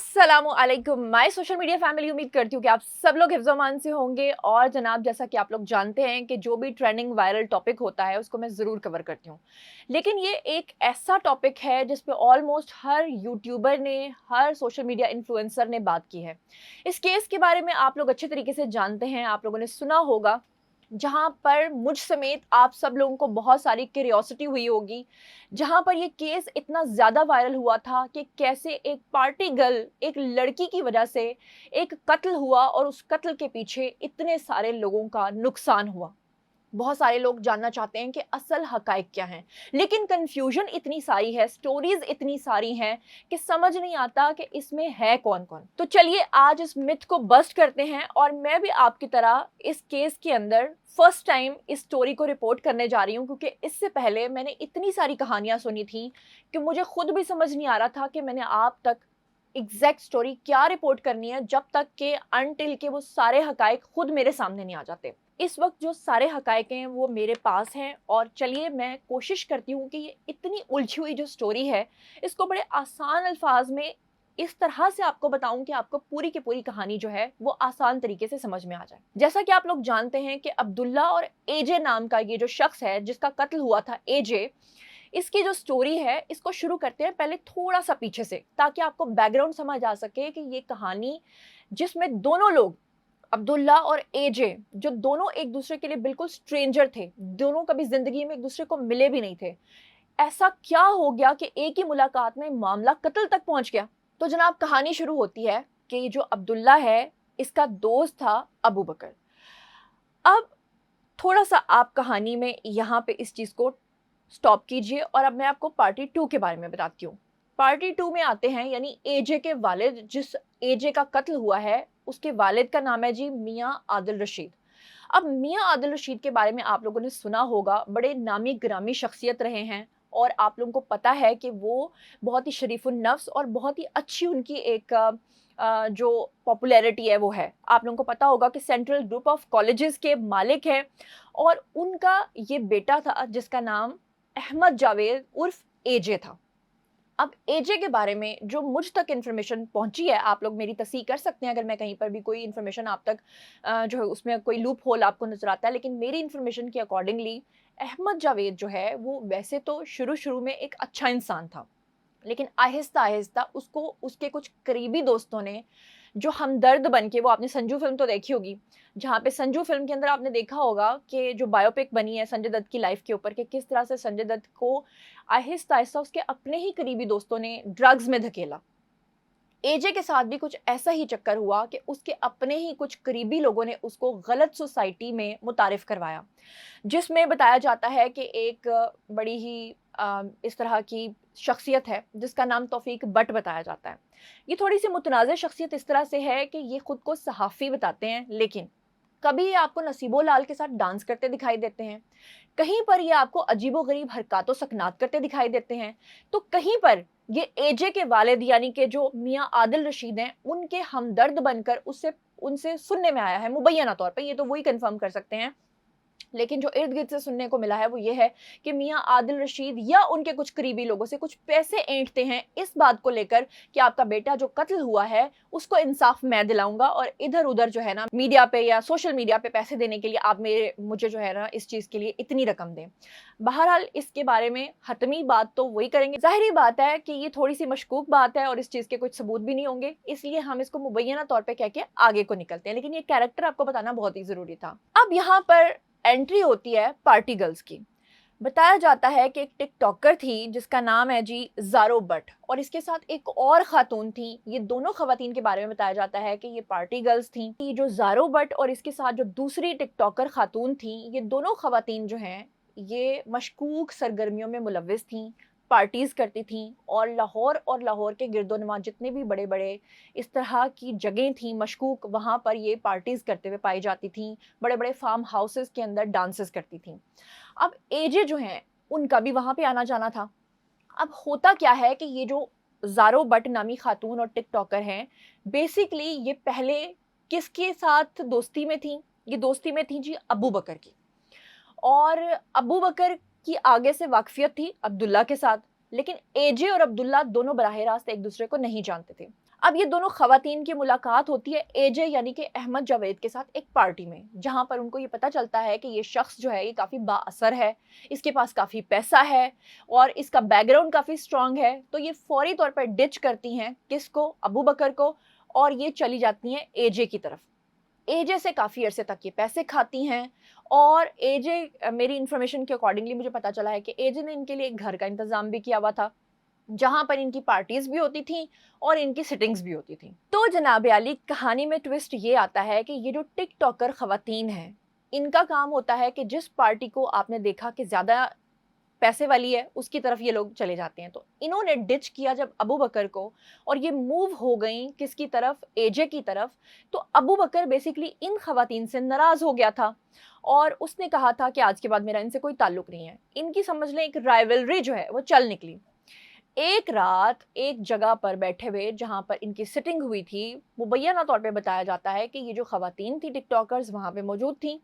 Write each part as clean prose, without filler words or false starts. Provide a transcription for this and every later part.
अस्सलामुअलैकुम my social media family. उम्मीद करती हूँ कि आप सब लोग हिफ्ज़ अमान से होंगे। और जनाब, जैसा कि आप लोग जानते हैं कि जो भी ट्रेंडिंग वायरल टॉपिक होता है उसको मैं ज़रूर कवर करती हूँ, लेकिन ये एक ऐसा टॉपिक है जिस पे ऑलमोस्ट हर यूट्यूबर ने, हर सोशल मीडिया इन्फ्लुएंसर ने बात की है। इस केस के बारे में आप लोग अच्छे तरीके से जानते हैं, आप लोगों ने सुना होगा, जहाँ पर मुझ समेत आप सब लोगों को बहुत सारी क्यूरियोसिटी हुई होगी, जहाँ पर ये केस इतना ज़्यादा वायरल हुआ था कि कैसे एक पार्टी गर्ल, एक लड़की की वजह से एक कत्ल हुआ और उस कत्ल के पीछे इतने सारे लोगों का नुकसान हुआ। बहुत सारे लोग जानना चाहते हैं कि असल हकाइक क्या हैं, लेकिन कंफ्यूजन इतनी सारी है, स्टोरीज इतनी सारी हैं कि समझ नहीं आता कि इसमें है कौन कौन। तो चलिए आज इस मिथ को बस्ट करते हैं, और मैं भी आपकी तरह इस केस के अंदर फर्स्ट टाइम इस स्टोरी को रिपोर्ट करने जा रही हूँ, क्योंकि इससे पहले मैंने इतनी सारी कहानियां सुनी थी कि मुझे खुद भी समझ नहीं आ रहा था कि मैंने आप तक एग्जैक्ट स्टोरी क्या रिपोर्ट करनी है, जब तक कि अनटिल के वो सारे हकाइक खुद मेरे सामने नहीं आ जाते। इस वक्त जो सारे हकाइक हैं वो मेरे पास हैं, और चलिए मैं कोशिश करती हूँ कि ये इतनी उलझी हुई जो स्टोरी है इसको बड़े आसान अल्फाज में इस तरह से आपको बताऊं कि आपको पूरी की पूरी कहानी जो है वो आसान तरीके से समझ में आ जाए। जैसा कि आप लोग जानते हैं कि अब्दुल्ला और एजे नाम का ये जो शख्स है जिसका कत्ल हुआ था, एजे, इसकी जो स्टोरी है इसको शुरू करते हैं पहले थोड़ा सा पीछे से, ताकि आपको बैकग्राउंड समझ आ सके कि ये कहानी जिसमें दोनों लोग, अब्दुल्ला और एजे, जो दोनों एक दूसरे के लिए बिल्कुल स्ट्रेंजर थे, दोनों कभी जिंदगी में एक दूसरे को मिले भी नहीं थे, ऐसा क्या हो गया कि एक ही मुलाकात में मामला कत्ल तक पहुंच गया। तो जनाब कहानी शुरू होती है कि जो अब्दुल्ला है इसका दोस्त था अबू बकर। अब थोड़ा सा आप कहानी में यहाँ पे इस चीज़ को स्टॉप कीजिए, और अब मैं आपको पार्टी 2 के बारे में बताती हूँ। पार्टी 2 में आते हैं, यानी एजे के वालिद, जिस एजे का कत्ल हुआ है उसके वालिद का नाम है जी मियाँ आदिल रशीद। अब मियाँ आदिल रशीद के बारे में आप लोगों ने सुना होगा, बड़े नामी गिरामी शख्सियत रहे हैं, और आप लोगों को पता है कि वो बहुत ही शरीफुन नफ्स और बहुत ही अच्छी उनकी एक जो पॉपुलैरिटी है वो है। आप लोगों को पता होगा कि सेंट्रल ग्रुप ऑफ कॉलेजेस के मालिक हैं, और उनका ये बेटा था जिसका नाम अहमद जावेद उर्फ एजे था। अब एजे के बारे में जो मुझ तक इन्फॉर्मेशन पहुंची है, आप लोग मेरी तस्दीक कर सकते हैं अगर मैं कहीं पर भी कोई इन्फॉर्मेशन आप तक जो है उसमें कोई लूप होल आपको नजर आता है, लेकिन मेरी इन्फॉर्मेशन के अकॉर्डिंगली अहमद जावेद जो है वो वैसे तो शुरू शुरू में एक अच्छा इंसान था, लेकिन आहिस्ता आहिस्ता उसको उसके कुछ करीबी दोस्तों ने, जो हमदर्द बन के, वो आपने संजू फिल्म तो देखी होगी, जहाँ पे संजू फिल्म के अंदर आपने देखा होगा कि जो बायोपिक बनी है संजय दत्त की लाइफ के ऊपर, कि किस तरह से संजय दत्त को आहिस्ता आहिस्ता उसके अपने ही करीबी दोस्तों ने ड्रग्स में धकेला। एजे के साथ भी कुछ ऐसा ही चक्कर हुआ कि उसके अपने ही कुछ करीबी लोगों ने उसको गलत सोसाइटी में मुतारिफ करवाया, जिसमें बताया जाता है कि एक बड़ी ही इस तरह की शख्सियत है जिसका नाम तौफीक बट बताया जाता है। ये थोड़ी सी मुतनाज़ शख्सियत इस तरह से है कि ये खुद को सहाफ़ी बताते हैं, लेकिन कभी ये आपको नसीबो लाल के साथ डांस करते दिखाई देते हैं, कहीं पर ये आपको अजीबो गरीब हरकतों सकनात करते दिखाई देते हैं, तो कहीं पर ये एजे के वालिद यानी कि जो मियाँ आदिल रशीद हैं उनके हमदर्द बनकर उससे उनसे सुनने में आया है मुबैना तौर पर, ये तो वही कंफर्म कर सकते हैं, लेकिन जो इर्द गिर्द से सुनने को मिला है वो ये है कि मियाँ आदिल रशीद या उनके कुछ करीबी लोगों से कुछ पैसे ऐंठते हैं इस बात को लेकर कि आपका बेटा जो कत्ल हुआ है उसको इंसाफ मैं दिलाऊंगा, और इधर उधर जो है ना मीडिया पे या सोशल मीडिया पे पैसे देने के लिए आप मुझे जो है ना इस चीज़ के लिए इतनी रकम दें। बहरहाल इसके बारे में हतमी बात तो वही करेंगे, जाहिर बात है कि ये थोड़ी सी मशकूक बात है और इस चीज़ के कुछ सबूत भी नहीं होंगे, इसलिए हम इसको मुबैना तौर पर कह के आगे को निकलते हैं, लेकिन ये कैरेक्टर आपको बताना बहुत ही ज़रूरी था। अब यहाँ पर एंट्री होती है पार्टी गर्ल्स की। बताया जाता है कि एक टिकटॉकर थी जिसका नाम है जी ज़ारो बट, और इसके साथ एक और खातून थी। ये दोनों खवातीन के बारे में बताया जाता है कि ये पार्टी गर्ल्स थी। ये जो ज़ारो बट और इसके साथ जो दूसरी टिकटॉकर खातून थी, ये दोनों खवातीन जो हैं ये मशकूक सरगर्मियों में मुलव्विस थी, पार्टीज़ करती थीं, और लाहौर के गिरदोनवा जितने भी बड़े बड़े इस तरह की जगहें थीं मशकूक, वहाँ पर ये पार्टीज़ करते हुए पाई जाती थीं। बड़े बड़े फार्म हाउसेस के अंदर डांसेस करती थीं। अब एजे जो हैं उनका भी वहाँ पे आना जाना था। अब होता क्या है कि ये जो ज़ारो बट नामी खातून और टिकटॉकर हैं, बेसिकली ये पहले किसके साथ दोस्ती में थी? ये दोस्ती में थी जी अबू बकर की, और अबू बकर की आगे से वाकफियत थी अब्दुल्ला के साथ, लेकिन एजे और अब्दुल्ला दोनों बराह रास्त एक दूसरे को नहीं जानते थे। اب یہ دونوں خواتین کی ملاقات ہوتی ہے AJ یعنی کہ احمد جاوید کے ساتھ ایک پارٹی میں، جہاں پر ان کو یہ پتہ چلتا ہے کہ یہ شخص جو ہے یہ کافی با اثر ہے، اس کے پاس کافی پیسہ ہے اور اس کا بیک گراؤنڈ کافی اسٹرانگ ہے. تو یہ فوری طور پر ڈچ کرتی ہیں کس کو؟ ابو بکر کو، اور یہ چلی جاتی ہیں AJ کی طرف. AJ سے کافی عرصے تک یہ پیسے کھاتی ہیں، اور AJ میری انفارمیشن کے اکارڈنگلی مجھے پتا چلا ہے کہ AJ نے ان کے لیے ایک گھر کا انتظام بھی کیا ہوا تھا، جہاں پر ان کی پارٹیز بھی ہوتی تھیں اور ان کی سٹنگز بھی ہوتی تھیں. تو جناب عالی، کہانی میں ٹوسٹ یہ آتا ہے کہ یہ جو ٹک ٹاکر خواتین ہیں، ان کا کام ہوتا ہے کہ جس پارٹی کو آپ نے دیکھا کہ زیادہ پیسے والی ہے اس کی طرف یہ لوگ چلے جاتے ہیں. تو انہوں نے ڈچ کیا جب ابو بکر کو، اور یہ موو ہو گئیں کس کی طرف؟ AJ کی طرف. تو ابو بکر بیسیکلی ان خواتین سے ناراض ہو گیا تھا، اور اس نے کہا تھا کہ آج کے بعد میرا ان سے کوئی تعلق نہیں ہے. ان کی سمجھ لیں ایک رائیولری جو ہے وہ چل نکلی. ایک رات ایک جگہ پر بیٹھے ہوئے جہاں پر ان کی سٹنگ ہوئی تھی، مبینہ طور پہ بتایا جاتا ہے کہ یہ جو خواتین تھی ٹک ٹاکرز وہاں پہ موجود تھیں،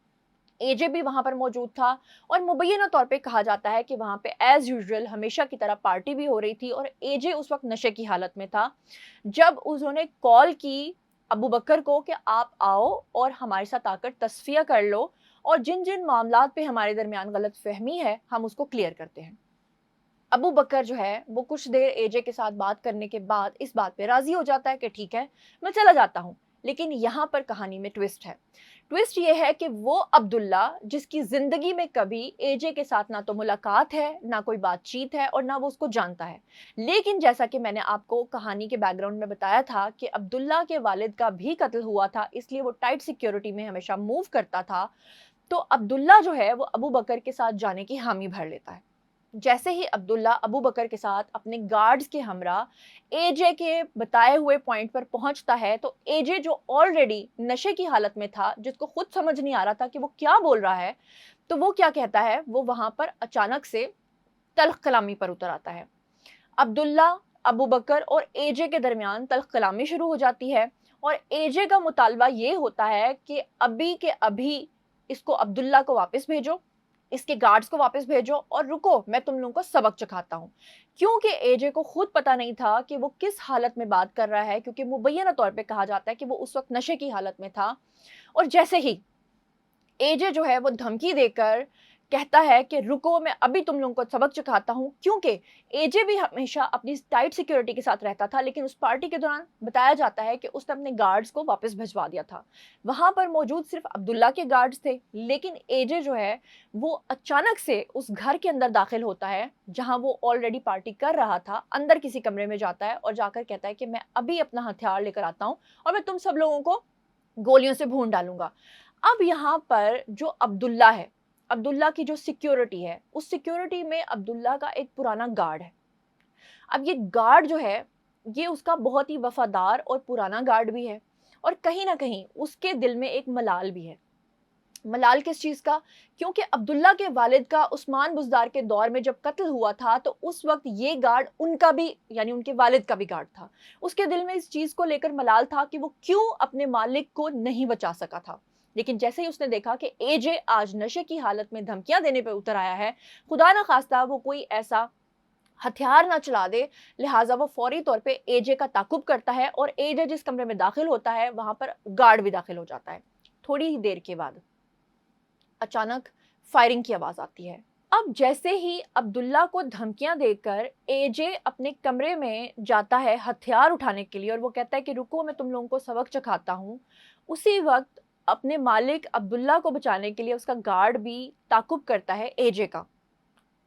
AJ بھی وہاں پر موجود تھا، اور مبینہ طور پہ کہا جاتا ہے کہ وہاں پہ ایز یوزول ہمیشہ کی طرح پارٹی بھی ہو رہی تھی، اور AJ اس وقت نشے کی حالت میں تھا جب انہوں نے کال کی ابو بکر کو کہ آپ آؤ اور ہمارے ساتھ آ کر تصفیہ کر لو، اور جن جن معاملات پہ ہمارے درمیان غلط فہمی ہے ہم اس کو کلیئر کرتے ہیں. ابو بکر جو ہے وہ کچھ دیر AJ کے ساتھ بات کرنے کے بعد اس بات پہ راضی ہو جاتا ہے کہ ٹھیک ہے میں چلا جاتا ہوں. لیکن یہاں پر کہانی میں ٹوسٹ ہے. ٹوسٹ یہ ہے کہ وہ عبداللہ جس کی زندگی میں کبھی AJ کے ساتھ نہ تو ملاقات ہے، نہ کوئی بات چیت ہے، اور نہ وہ اس کو جانتا ہے. لیکن جیسا کہ میں نے آپ کو کہانی کے بیک گراؤنڈ میں بتایا تھا کہ عبداللہ کے والد کا بھی قتل ہوا تھا، اس لیے وہ ٹائٹ سیکیورٹی میں ہمیشہ موو کرتا تھا. تو عبداللہ جو ہے وہ ابو بکر کے ساتھ جانے کی حامی بھر لیتا ہے. جیسے ہی عبداللہ ابو بکر کے ساتھ اپنے گارڈز کے ہمراہ AJ کے بتائے ہوئے پوائنٹ پر پہنچتا ہے، تو AJ جو آلریڈی نشے کی حالت میں تھا، جس کو خود سمجھ نہیں آ رہا تھا کہ وہ کیا بول رہا ہے، تو وہ کیا کہتا ہے؟ وہ وہاں پر اچانک سے تلخ کلامی پر اتر آتا ہے. عبداللہ، ابو بکر اور AJ کے درمیان تلخ کلامی شروع ہو جاتی ہے، اور AJ کا مطالبہ یہ ہوتا ہے کہ ابھی کے ابھی اس کو عبداللہ کو واپس بھیجو، اس کے گارڈز کو واپس بھیجو، اور رکو میں تم لوگوں کو سبق چکھاتا ہوں. کیونکہ AJ کو خود پتا نہیں تھا کہ وہ کس حالت میں بات کر رہا ہے، کیونکہ مبینہ طور پہ کہا جاتا ہے کہ وہ اس وقت نشے کی حالت میں تھا. اور جیسے ہی AJ جو ہے وہ دھمکی دے کر کہتا ہے کہ رکو میں ابھی تم لوگوں کو سبق چکھاتا ہوں، کیونکہ AJ بھی ہمیشہ اپنی ٹائٹ سیکیورٹی کے ساتھ رہتا تھا، لیکن اس پارٹی کے دوران بتایا جاتا ہے کہ اس نے اپنے گارڈز کو واپس بھجوا دیا تھا. وہاں پر موجود صرف عبداللہ کے گارڈز تھے، لیکن AJ جو ہے وہ اچانک سے اس گھر کے اندر داخل ہوتا ہے جہاں وہ آلریڈی پارٹی کر رہا تھا. اندر کسی کمرے میں جاتا ہے اور جا کر کہتا ہے کہ میں ابھی اپنا ہتھیار لے کر آتا ہوں اور میں تم سب لوگوں کو گولیوں سے بھون ڈالوں گا. اب یہاں پر جو عبداللہ ہے، عبداللہ کی جو سیکیورٹی ہے، اس سیکیورٹی میں عبداللہ کا ایک پرانا گارڈ ہے. اب یہ گارڈ جو ہے یہ اس کا بہت ہی وفادار اور پرانا گارڈ بھی ہے، اور کہیں نہ کہیں اس کے دل میں ایک ملال بھی ہے. ملال کس چیز کا؟ کیونکہ عبداللہ کے والد کا عثمان بزدار کے دور میں جب قتل ہوا تھا تو اس وقت یہ گارڈ ان کا بھی، یعنی ان کے والد کا بھی گارڈ تھا. اس کے دل میں اس چیز کو لے کر ملال تھا کہ وہ کیوں اپنے مالک کو نہیں بچا سکا تھا. لیکن جیسے ہی اس نے دیکھا کہ AJ آج نشے کی حالت میں دھمکیاں دینے پہ اتر آیا ہے، خدا نہ خواستہ وہ کوئی ایسا ہتھیار نہ چلا دے، لہٰذا وہ فوری طور پہ AJ کا تعاقب کرتا ہے، اور AJ جس کمرے میں داخل ہوتا ہے وہاں پر گارڈ بھی داخل ہو جاتا ہے. تھوڑی ہی دیر کے بعد اچانک فائرنگ کی آواز آتی ہے. اب جیسے ہی عبداللہ کو دھمکیاں دے کر AJ اپنے کمرے میں جاتا ہے ہتھیار اٹھانے کے لیے، اور وہ کہتا ہے کہ رکو میں تم لوگوں کو سبق چکھاتا ہوں، اسی وقت اپنے مالک عبداللہ کو بچانے کے لیے اس کا گارڈ بھی تعاقب کرتا ہے AJ کا.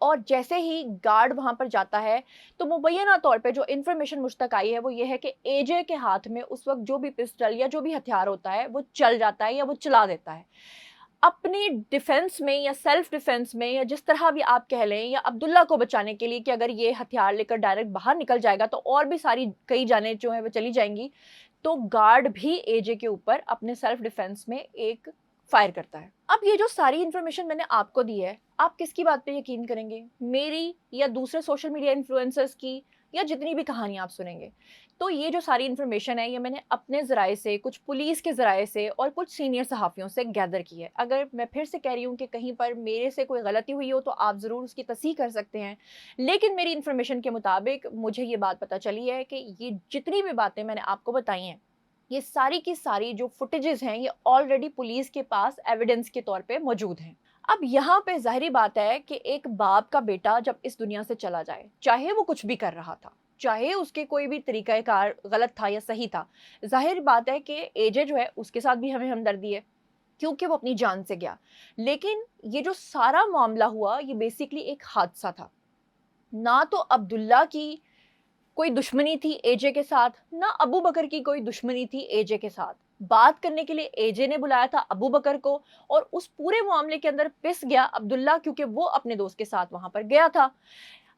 اور جیسے ہی گارڈ وہاں پر جاتا ہے تو مبینہ طور پہ جو انفارمیشن مجھ تک آئی ہے وہ یہ ہے کہ AJ کے ہاتھ میں اس وقت جو بھی پسٹل یا جو بھی ہتھیار ہوتا ہے وہ چل جاتا ہے یا وہ چلا دیتا ہے. اپنی ڈیفنس میں یا سیلف ڈیفنس میں یا جس طرح بھی آپ کہہ لیں، یا عبداللہ کو بچانے کے لیے کہ اگر یہ ہتھیار لے کر ڈائریکٹ باہر نکل جائے گا تو اور بھی ساری کئی جانیں جو ہیں وہ چلی جائیں گی، تو گارڈ بھی AJ کے اوپر اپنے سیلف ڈیفنس میں ایک فائر کرتا ہے. اب یہ جو ساری انفارمیشن میں نے آپ کو دی ہے، آپ کس کی بات پہ یقین کریں گے؟ میری یا دوسرے سوشل میڈیا انفلوئنسرز کی या जितनी भी कहानियाँ आप सुनेंगे। तो ये जो सारी इन्फॉर्मेशन है, ये मैंने अपने ज़राए से, कुछ पुलिस के ज़राए से और कुछ सीनियर सहाफ़ियों से गैदर की है। अगर मैं फिर से कह रही हूँ कि कहीं पर मेरे से कोई गलती हुई हो, तो आप ज़रूर उसकी तस्दीक कर सकते हैं। लेकिन मेरी इन्फॉर्मेशन के मुताबिक मुझे ये बात पता चली है कि ये जितनी भी बातें मैंने आपको बताई हैं, ये सारी की सारी जो फुटेजेस हैं, ये ऑलरेडी पुलिस के पास एविडेंस के तौर पे मौजूद हैं। अब यहाँ पे ज़ाहिरी बात है कि एक बाप का बेटा जब इस दुनिया से चला जाए, चाहे वो कुछ भी कर रहा था, चाहे उसके कोई भी तरीक़ाकार गलत था या सही था, ज़ाहिर बात है कि एजे जो है उसके साथ भी हमें हमदर्दी है, क्योंकि वो अपनी जान से गया। लेकिन ये जो सारा मामला हुआ, ये बेसिकली एक हादसा था। ना तो अब्दुल्ला की कोई दुश्मनी थी एजे के साथ, ना अबू बकर की कोई दुश्मनी थी एजे के साथ। बात करने के लिए एजे ने बुलाया था अबू बकर को, और उस पूरे मामले के अंदर पिस गया अब्दुल्ला, क्योंकि वो अपने दोस्त के साथ वहां पर गया था।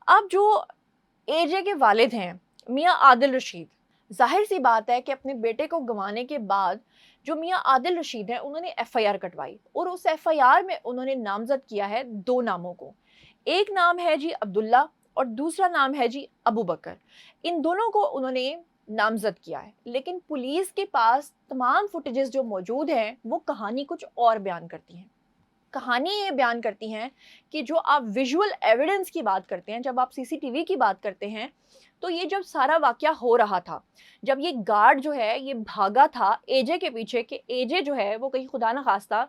अब जो एजे के वालिद हैं, मियां आदिल रशीद, जाहिर सी बात है कि अपने बेटे को गंवाने के बाद जो मियां आदिल रशीद हैं, उन्होंने एफआईआर कटवाई, और उस एफआईआर में उन्होंने नामजद किया है दो नामों को। एक नाम है जी अब्दुल्ला, और दूसरा नाम है जी अबू बकर। इन दोनों को उन्होंने नामजद किया है, लेकिन पुलिस के पास तमाम फुटेजेस जो मौजूद हैं, वो कहानी कुछ और बयान करती हैं। कहानी ये बयान करती हैं कि जो आप विजुअल एविडेंस की बात करते हैं, जब आप सीसीटीवी की बात करते हैं, तो ये जब सारा वाकया हो रहा था, जब ये गार्ड जो है ये भागा था एजे के पीछे कि एजे जो है वो कहीं खुदा ना खास्ता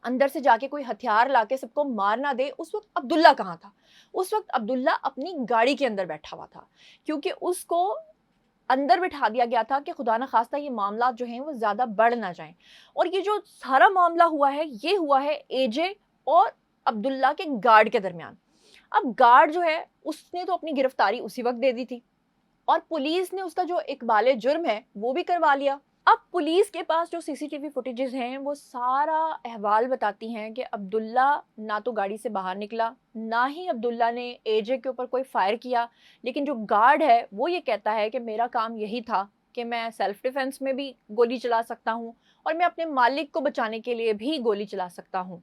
अंदर से जाके कोई हथियार लाके सबको मार ना दे, उस वक्त अब्दुल्ला कहाँ था? उस वक्त अब्दुल्ला अपनी गाड़ी के अंदर बैठा हुआ था, क्योंकि उसको अंदर बिठा दिया गया था कि खुदा ना खास्ता ये मामला जो हैं वो ज़्यादा बढ़ ना जाएं। और ये जो सारा मामला हुआ है, ये हुआ है एजे और अब्दुल्ला के गार्ड के दरमियान। अब गार्ड जो है उसने तो अपनी गिरफ्तारी उसी वक्त दे दी थी, और पुलिस ने उसका जो इकबाल जुर्म है वो भी करवा लिया। अब पुलिस के पास जो सीसीटीवी फुटेजेस हैं, वो सारा अहवाल बताती हैं कि अब्दुल्ला ना तो गाड़ी से बाहर निकला, ना ही अब्दुल्ला ने एजे के ऊपर कोई फायर किया। लेकिन जो गार्ड है वो ये कहता है कि मेरा काम यही था कि मैं सेल्फ डिफेंस में भी गोली चला सकता हूँ, और मैं अपने मालिक को बचाने के लिए भी गोली चला सकता हूँ।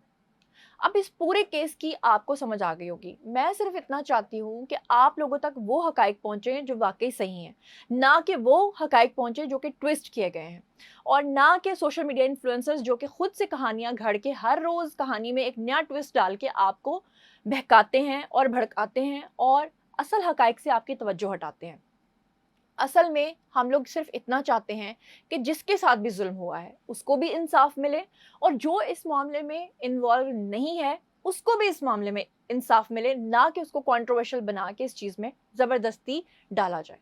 अब इस पूरे केस की आपको समझ आ गई होगी। मैं सिर्फ इतना चाहती हूँ कि आप लोगों तक वो हकाइक पहुँचे जो वाकई सही हैं, ना कि वो हकाइक पहुँचे जो कि ट्विस्ट किए गए हैं, और ना कि सोशल मीडिया इन्फ्लुएंसर्स जो कि खुद से कहानियाँ घड़ के हर रोज़ कहानी में एक नया ट्विस्ट डाल के आपको बहकाते हैं और भड़काते हैं, और असल हकाइक से आपकी तवज्जो हटाते हैं। असल में हम लोग सिर्फ इतना चाहते हैं कि जिसके साथ भी जुल्म हुआ है उसको भी इंसाफ मिले, और जो इस मामले में इन्वॉल्व नहीं है उसको भी इस मामले में इंसाफ मिले, ना कि उसको कंट्रोवर्शियल बना के इस चीज़ में ज़बरदस्ती डाला जाए।